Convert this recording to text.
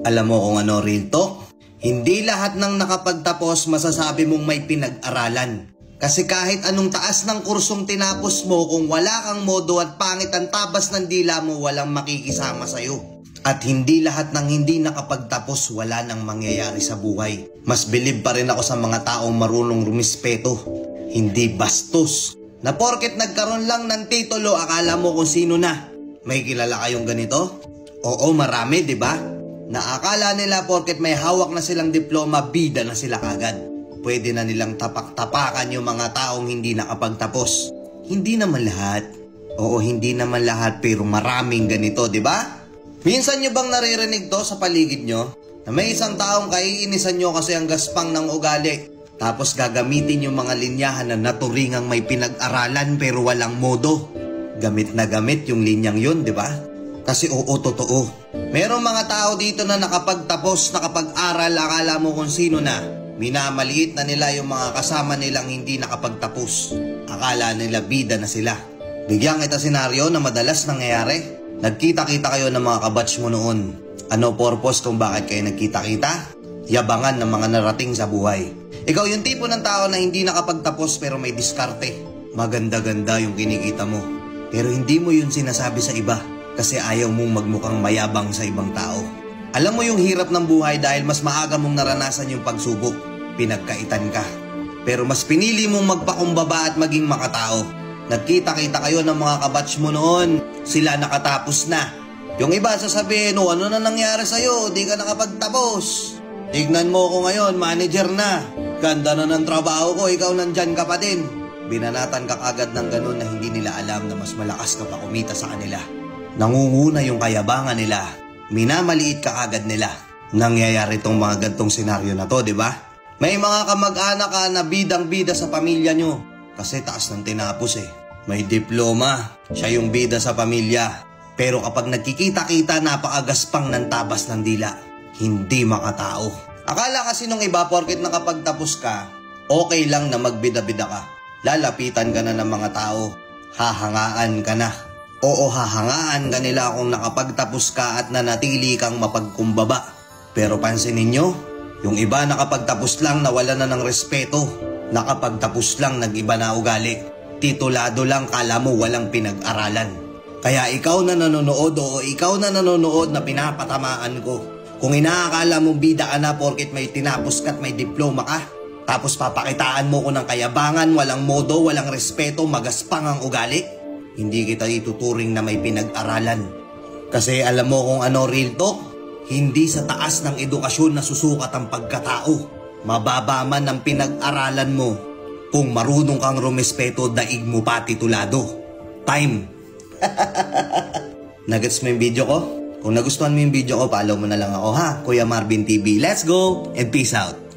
Alam mo kung ano real talk? Hindi lahat ng nakapagtapos masasabi mong may pinag-aralan. Kasi kahit anong taas ng kursong tinapos mo, kung wala kang modo at pangit ang tabas ng dila mo, walang makikisama sa'yo. At hindi lahat ng hindi nakapagtapos wala nang mangyayari sa buhay. Mas bilib pa rin ako sa mga taong marunong rumispeto, hindi bastos. Na porket nagkaroon lang ng titulo, akala mo kung sino na. May kilala kayong ganito? Oo, marami, di ba? Naakala nila porket may hawak na silang diploma, bida na sila kagad. Pwede na nilang tapak-tapakan yung mga taong hindi nakapagtapos. Hindi naman lahat. Oo, hindi naman lahat, pero maraming ganito, di ba? Minsan nyo bang naririnig to sa paligid nyo? Na may isang taong kaiinisan nyo kasi ang gaspang ng ugali. Tapos gagamitin yung mga linyahan na naturingang may pinag-aralan pero walang modo. Gamit na gamit yung linyang yun, di ba? Kasi oo, totoo. Merong mga tao dito na nakapagtapos, nakapag-aral, akala mo kung sino na. Minamaliit na nila yung mga kasama nilang hindi nakapagtapos. Akala nila bida na sila. Bigyan kita senaryo na madalas nangyayari. Nagkita-kita kayo ng mga kabatch mo noon. Ano purpose kung bakit kayo nagkita-kita? Yabangan ng mga narating sa buhay. Ikaw yung tipo ng tao na hindi nakapagtapos pero may diskarte. Maganda-ganda yung kinikita mo. Pero hindi mo yun sinasabi sa iba kasi ayaw mong magmukhang mayabang sa ibang tao. Alam mo yung hirap ng buhay dahil mas maaga mong naranasan yung pagsubok. Pinagkaitan ka. Pero mas pinili mong magpakumbaba at maging makatao. Nagkita-kita kayo ng mga kabatch mo noon. Sila nakatapos na. Yung iba sasabihin, ano na nangyari sa'yo? Di ka nakapagtapos. Tignan mo ko ngayon, manager na. Ganda na ng trabaho ko, ikaw nandyan ka pa din. Binanatan ka agad ng ganun na hindi nila alam na mas malakas ka pa kumita sa kanila. Nangunguna yung kayabangan nila. Minamaliit ka agad nila. Nangyayari tong mga gantong senaryo na to, di ba? May mga kamag-anak ka na bidang-bida sa pamilya nyo. Kasi taas ng tinapos eh. May diploma. Siya yung bida sa pamilya. Pero kapag nagkikita-kita, napakagaspang ng tabas ng dila. Hindi makatao. Akala kasi nung iba, porket nakapagtapos ka, okay lang na magbida-bida ka. Lalapitan ka na ng mga tao. Hahangaan ka na. Oo, hahangaan ka nila kung nakapagtapos ka at nanatili kang mapagkumbaba. Pero pansinin nyo, yung iba nakapagtapos lang nawala na ng respeto. Nakapagtapos lang nag-iba na ugali. Titulado lang, kala mo walang pinag-aralan. Kaya ikaw na nanonood o ikaw na nanonood na pinapatamaan ko. Kung inaakala mong bida ka na porket may tinapos ka at may diploma ka, tapos papakitaan mo ko ng kayabangan, walang modo, walang respeto, magaspang ang ugali, hindi kita ituturing na may pinag-aralan. Kasi alam mo kung ano real talk? Hindi sa taas ng edukasyon na susukat ang pagkatao. Mababa man ang pinag-aralan mo. Kung marunong kang rumespeto, daig mo pa titulado. Time. Nagets mo yung video ko? Kung nagustuhan mo yung video ko, follow mo na lang ako ha. Kuya Marvin TV. Let's go and peace out.